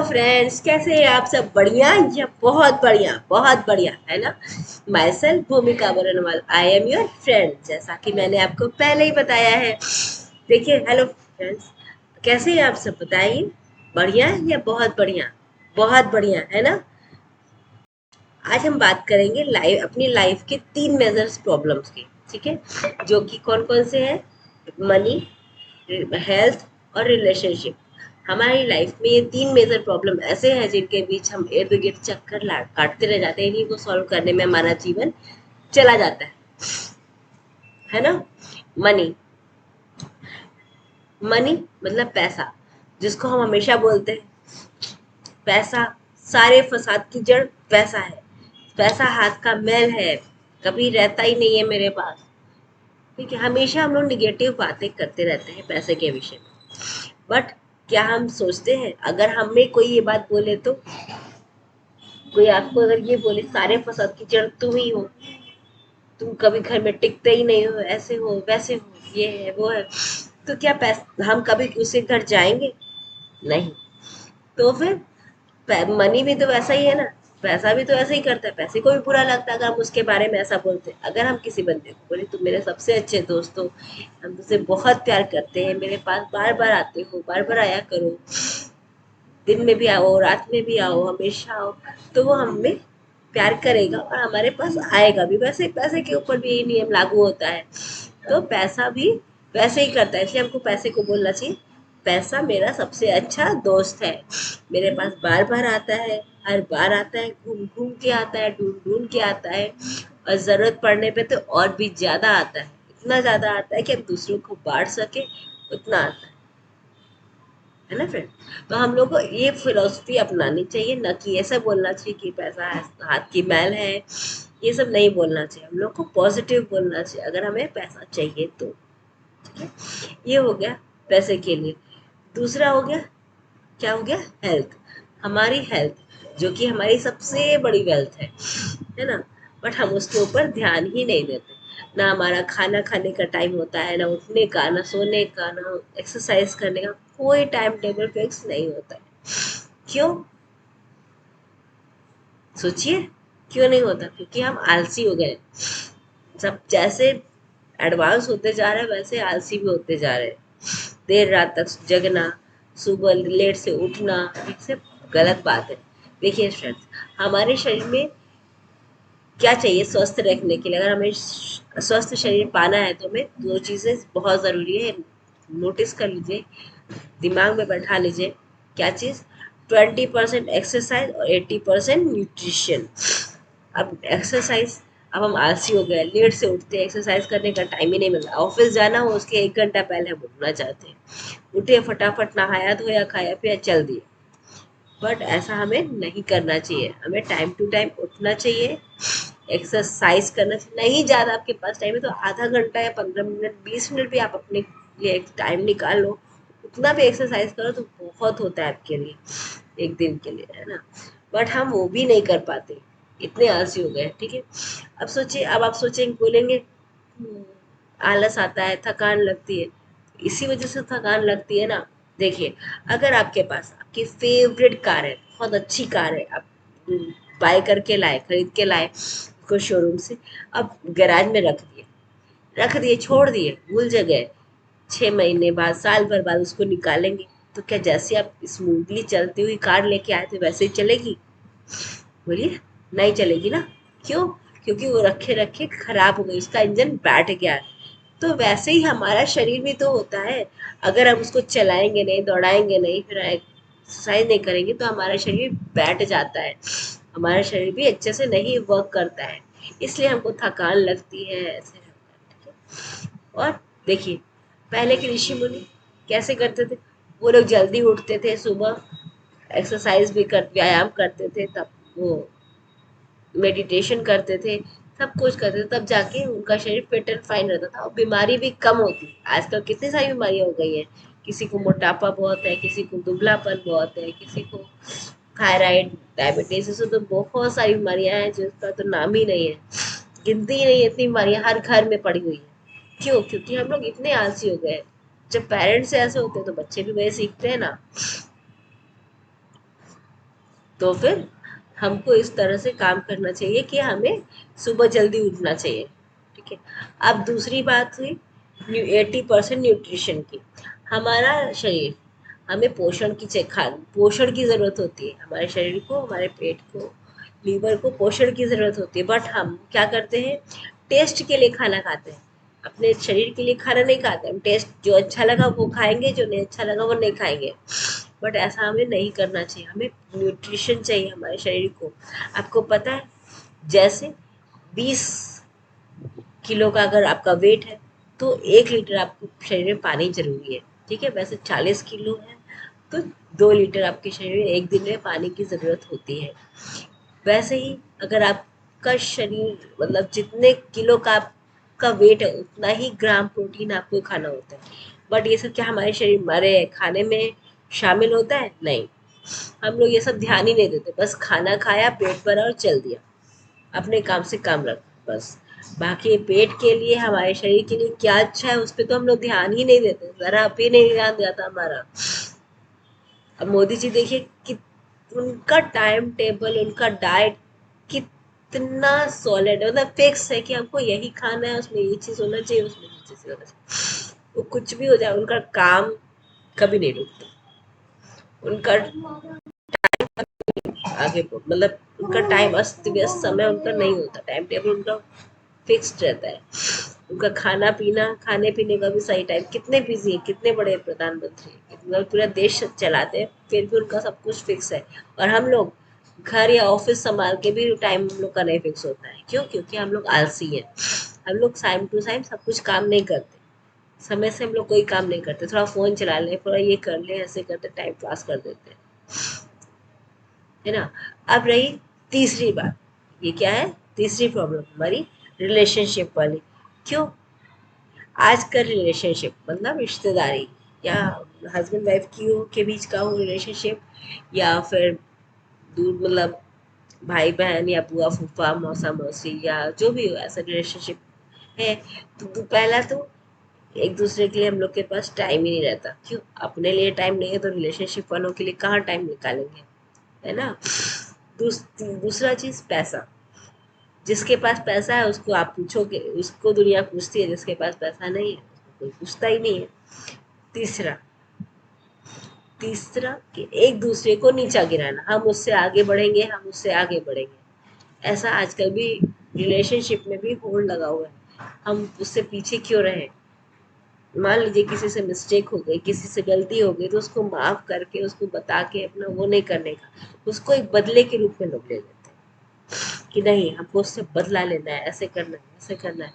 Friends, कैसे हैं आप सब? बढ़िया या बहुत बढ़िया है ना। Myself Bhumika Baranwal, I am your friend, जैसा कि मैंने आपको पहले ही बताया है। देखिए, हेलो फ्रेंड्स, कैसे हैं आप सब? बताइए, बढ़िया या बहुत बढ़िया है ना। आज हम बात करेंगे लाइफ, अपनी लाइफ के 3 मेजर्स प्रॉब्लम्स की। ठीक है, जो कि कौन कौन से हैं? मनी, हेल्थ और रिलेशनशिप। हमारी लाइफ में ये 3 मेजर प्रॉब्लम ऐसे हैं जिनके बीच हम इर्द गिर्द चक्कर काटते रह जाते हैं। इन्हीं को सॉल्व करने में हमारा जीवन चला जाता है ना। मनी, मनी मतलब पैसा, जिसको हम हमेशा बोलते हैं पैसा सारे फसाद की जड़ पैसा है। पैसा हाथ का मैल है, कभी रहता ही नहीं है मेरे पास। ठीक है, हमेशा हम लोग निगेटिव बातें करते रहते हैं पैसे के विषय में। बट क्या हम सोचते हैं, अगर हमें कोई ये बात बोले तो, कोई आपको अगर ये बोले सारे फसाद की जड़ तुम ही हो, तुम कभी घर में टिकते ही नहीं हो, ऐसे हो वैसे हो, ये है वो है, तो क्या पैसा हम कभी उसके घर जाएंगे? नहीं। तो फिर मनी भी तो वैसा ही है ना। पैसा भी तो ऐसा ही करता है, पैसे को भी बुरा लगता है अगर हम उसके बारे में ऐसा बोलते हैं। अगर हम किसी बंदे को बोले तुम मेरे सबसे अच्छे दोस्त हो, हम तुझसे बहुत प्यार करते हैं, मेरे पास बार बार आते हो, बार बार आया करो, दिन में भी आओ रात में भी आओ, हमेशा आओ, तो वो हमें प्यार करेगा और हमारे पास आएगा भी। वैसे पैसे के ऊपर भी यही नियम लागू होता है। तो पैसा भी वैसे ही करता है, इसलिए हमको पैसे को बोलना चाहिए पैसा मेरा सबसे अच्छा दोस्त है। मेरे पास बार बार आता है, हर बार आता है, घूम घूम के आता है, ढूंढ ढूंढ के आता है, और जरूरत पड़ने पे तो और भी ज्यादा आता है। इतना ज्यादा आता है कि हम दूसरों को बांट सके, उतना आता है ना फ्रेंड। तो हम लोग को ये फिलोसफी अपनानी चाहिए, न कि ऐसा बोलना चाहिए कि पैसा हाथ की मैल है। ये सब नहीं बोलना चाहिए, हम लोग को पॉजिटिव बोलना चाहिए अगर हमें पैसा चाहिए तो। ठीक है, ये हो गया पैसे के लिए। दूसरा हो गया, क्या हो गया? हेल्थ। हमारी हेल्थ, जो कि हमारी सबसे बड़ी वेल्थ है ना। बट हम उसके ऊपर ध्यान ही नहीं देते। ना हमारा खाना खाने का टाइम होता है, ना उठने का, ना सोने का, ना एक्सरसाइज करने का, कोई टाइम टेबल फिक्स नहीं होता है। क्यों? सोचिए, क्यों नहीं होता? क्योंकि हम आलसी हो गए। सब जैसे एडवांस होते जा रहे हैं वैसे आलसी भी होते जा रहे हैं। देर रात तक जगना, सुबह लेट से उठना, ये सब गलत बात है। देखिए फ्रेंड्स, हमारे शरीर में क्या चाहिए स्वस्थ रखने के लिए? अगर हमें स्वस्थ शरीर पाना है तो हमें 2 चीज़ें बहुत ज़रूरी है। नोटिस कर लीजिए, दिमाग में बैठा लीजिए। क्या चीज़? 20% एक्सरसाइज और 80% न्यूट्रिशन। अब एक्सरसाइज, अब हम आलसी हो गए, लेट से उठते हैं, एक्सरसाइज करने का टाइम ही नहीं मिलता। ऑफिस जाना हो उसके 1 घंटा पहले हम उठना चाहते हैं। उठे फटाफट, नहाया धोया, खाया पिया, चल दिए। बट ऐसा हमें नहीं करना चाहिए, हमें टाइम टू टाइम उठना चाहिए, एक्सरसाइज करना चाहिए। नहीं ज़्यादा आपके पास टाइम है तो आधा घंटा या 15 मिनट, 20 मिनट भी आप अपने लिए टाइम निकाल लो। उतना भी एक्सरसाइज करो तो बहुत होता है आपके लिए, एक दिन के लिए, है ना। बट हम वो भी नहीं कर पाते, इतने आलसी हो गए। ठीक है, अब सोचिए, अब आप सोचेंगे, बोलेंगे "हम्म, आलस आता है, थकान लगती है"। इसी वजह से थकान लगती है ना। देखिए, अगर आपके पास आपकी फेवरेट कार है, बहुत अच्छी कार है, आप बाय करके लाए, खरीद के लाए उसको शोरूम से, अब गैराज में रख दिए, छोड़ दिए, भूल गए। 6 महीने बाद, साल भर बाद उसको निकालेंगे तो क्या जैसे आप स्मूथली चलती हुई कार लेके आए थे वैसे ही चलेगी? बोलिए, नहीं चलेगी ना। क्यों? क्योंकि वो रखे रखे खराब हो गई, उसका इंजन बैठ गया। तो वैसे ही हमारा शरीर भी तो होता है। अगर हम उसको चलाएंगे नहीं, दौड़ाएंगे नहीं, फिर एक्सरसाइज नहीं करेंगे तो हमारा शरीर बैठ जाता है, हमारा शरीर भी अच्छे से नहीं वर्क करता है, इसलिए हमको थकान लगती है, ऐसे लगता है। ठीक है? और देखिए, पहले के ऋषि मुनि कैसे करते थे? वो लोग जल्दी उठते थे सुबह, एक्सरसाइज भी कर, व्यायाम करते थे, तब वो मेडिटेशन करते थे, सब कुछ करते थे, तब जाके उनका शरीर फिट एंड फाइन रहता था और बीमारी भी कम होती। आजकल कितनी सारी बीमारियां हो गई हैं। किसी को मोटापा बहुत है, किसी को दुबलापन बहुत है, किसी को थायराइड, डायबिटीज, ऐसे तो बहुत सारी बीमारियां हैं जिसका तो नाम ही नहीं है, गिनती ही नहीं है। इतनी बीमारियां हर घर में पड़ी हुई है। क्यों? क्योंकि हम लोग इतने आलसी हो गए हैं। जब पेरेंट्स ऐसे होते हैं तो बच्चे भी वही सीखते हैं ना। तो फिर हमको इस तरह से काम करना चाहिए कि हमें सुबह जल्दी उठना चाहिए। ठीक है। अब दूसरी बात हुई 80% न्यूट्रिशन की। हमारा शरीर, हमें पोषण की ज़रूरत होती है। हमारे शरीर को, हमारे पेट को, लीवर को पोषण की ज़रूरत होती है। बट हम क्या करते हैं, टेस्ट के लिए खाना खाते हैं, अपने शरीर के लिए खाना नहीं खाते। हम टेस्ट, जो अच्छा लगा वो खाएंगे, जो नहीं अच्छा लगा वो नहीं खाएंगे। बट ऐसा हमें नहीं करना चाहिए। हमें न्यूट्रिशन चाहिए हमारे शरीर को। आपको पता है, जैसे 20 किलो का अगर आपका वेट है तो 1 लीटर आपको शरीर में पानी जरूरी है। ठीक है। वैसे 40 किलो है तो 2 लीटर आपके शरीर में एक दिन में पानी की ज़रूरत होती है। वैसे ही अगर आपका शरीर, मतलब जितने किलो का आपका वेट है उतना ही ग्राम प्रोटीन आपको खाना होता है। बट ये सब क्या हमारे शरीर, हमारे खाने में शामिल होता है? नहीं। हम लोग ये सब ध्यान ही नहीं देते, बस खाना खाया, पेट भरा और चल दिया, अपने काम से काम रखा बस। बाकी पेट के लिए, हमारे शरीर के लिए क्या अच्छा है उस पर तो हम लोग ध्यान ही नहीं देते, जरा भी नहीं ध्यान जाता हमारा। अब मोदी जी देखिए कि उनका टाइम टेबल, उनका डाइट कितना सॉलिड है, मतलब फिक्स है कि हमको यही खाना है, उसमें ये चीज़ होना चाहिए, उसमें ये चीज़ होना चाहिए। वो कुछ भी हो जाए, उनका काम कभी नहीं रुकता। उनका आगे मतलब उनका टाइम, अस्त व्यस्त समय उनका नहीं होता, टाइम टेबल उनका फिक्स्ड रहता है। उनका खाना पीना, खाने पीने का भी सही टाइम। कितने बिजी है, कितने बड़े प्रधानमंत्री, मतलब पूरा देश चलाते हैं, फिर भी उनका सब कुछ फिक्स है। और हम लोग घर या ऑफिस संभाल के भी टाइम हम लोग का नहीं फिक्स होता है। क्यों? क्योंकि हम लोग आलसी हैं। हम लोग टाइम टू टाइम सब कुछ काम नहीं करते, समय से हम लोग कोई काम नहीं करते। थोड़ा फोन चला लें, थोड़ा ये कर लें, ऐसे करते टाइम पास कर देते हैं, है ना। अब रही तीसरी बात, ये क्या है, तीसरी प्रॉब्लम हमारी रिलेशनशिप वाली। क्यों? आजकल रिलेशनशिप मतलब रिश्तेदारी, या हस्बैंड वाइफ की हो, के बीच का हो रिलेशनशिप, या फिर दूर, मतलब भाई बहन या बुआ फूफा मौसा मौसी या जो भी हो, ऐसा रिलेशनशिप है। तो पहला तो एक दूसरे के लिए हम लोग के पास टाइम ही नहीं रहता। क्यों? अपने लिए टाइम नहीं है तो रिलेशनशिप वालों के लिए कहाँ टाइम निकालेंगे, है ना। दूसरा चीज पैसा। जिसके पास पैसा है उसको आप पूछोगे, उसको दुनिया पूछती है, जिसके पास पैसा नहीं है उसको कोई पूछता ही नहीं है। तीसरा तीसरा कि एक दूसरे को नीचा गिराना, हम उससे आगे बढ़ेंगे, हम उससे आगे बढ़ेंगे, ऐसा आजकल भी रिलेशनशिप में भी होड़ लगा हुआ है। हम उससे पीछे क्यों रहे? मान लीजिए किसी से मिस्टेक हो गई, किसी से गलती हो गई, तो उसको माफ करके, उसको बता के, अपना वो नहीं करने का, उसको एक बदले के रूप में लोग ले लेते हैं कि नहीं हमको उससे बदला लेना है, ऐसे करना है, ऐसे करना है।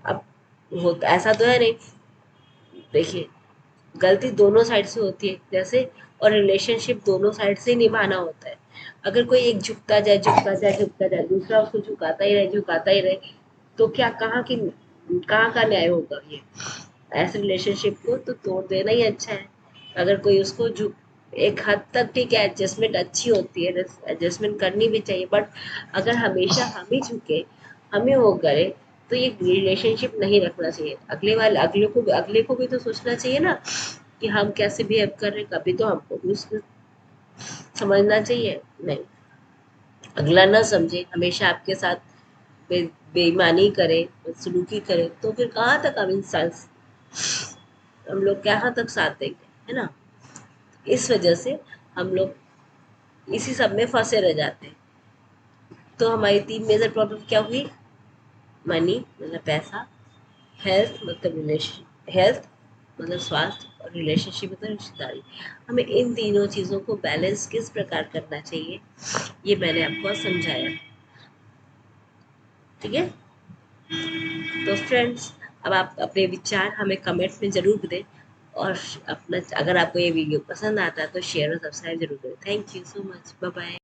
अब होता ऐसा तो है नहीं। देखिए, गलती दोनों साइड से होती है जैसे, और रिलेशनशिप दोनों साइड से ही निभाना होता है। अगर कोई एक झुकता जाए, झुकता जाए, झुकता जाए, दूसरा उसको झुकाता ही रहे, झुकाता ही रहे, तो क्या, कहाँ का न्याय होगा ये? ऐसे रिलेशनशिप को तो तोड़ देना ही अच्छा है। अगर कोई उसको झुक, एक हद तक ठीक है, एडजस्टमेंट अच्छी होती है, एडजस्टमेंट करनी भी चाहिए। बट अगर हमेशा हम ही झुके, हम ही वो करे, तो ये रिलेशनशिप नहीं रखना चाहिए। अगले को भी तो सोचना चाहिए ना कि हम कैसे बिहेव कर रहे हैं। कभी तो हमको भी उसको समझना चाहिए। नहीं, अगला ना समझे, हमेशा आपके साथ बे, बेईमानी करे, बदसलूकी करे, तो फिर कहाँ तक हम इंसान, हम लोग कहाँ तक साथ देंगे, है ना। इस वजह से हम लोग इसी सब में फंसे रह जाते हैं। तो हमारी 3 मेजर प्रॉब्लम क्या हुई? मनी मतलब पैसा, हेल्थ मतलब स्वास्थ्य, और रिलेशनशिप मतलब रिश्तेदारी। हमें इन तीनों चीज़ों को बैलेंस किस प्रकार करना चाहिए, ये मैंने आपको समझाया। ठीक है। तो फ्रेंड्स, अब आप अपने विचार हमें कमेंट में ज़रूर दें, और अपना, अगर आपको ये वीडियो पसंद आता है तो शेयर और सब्सक्राइब जरूर करें। Thank you so much, bye bye.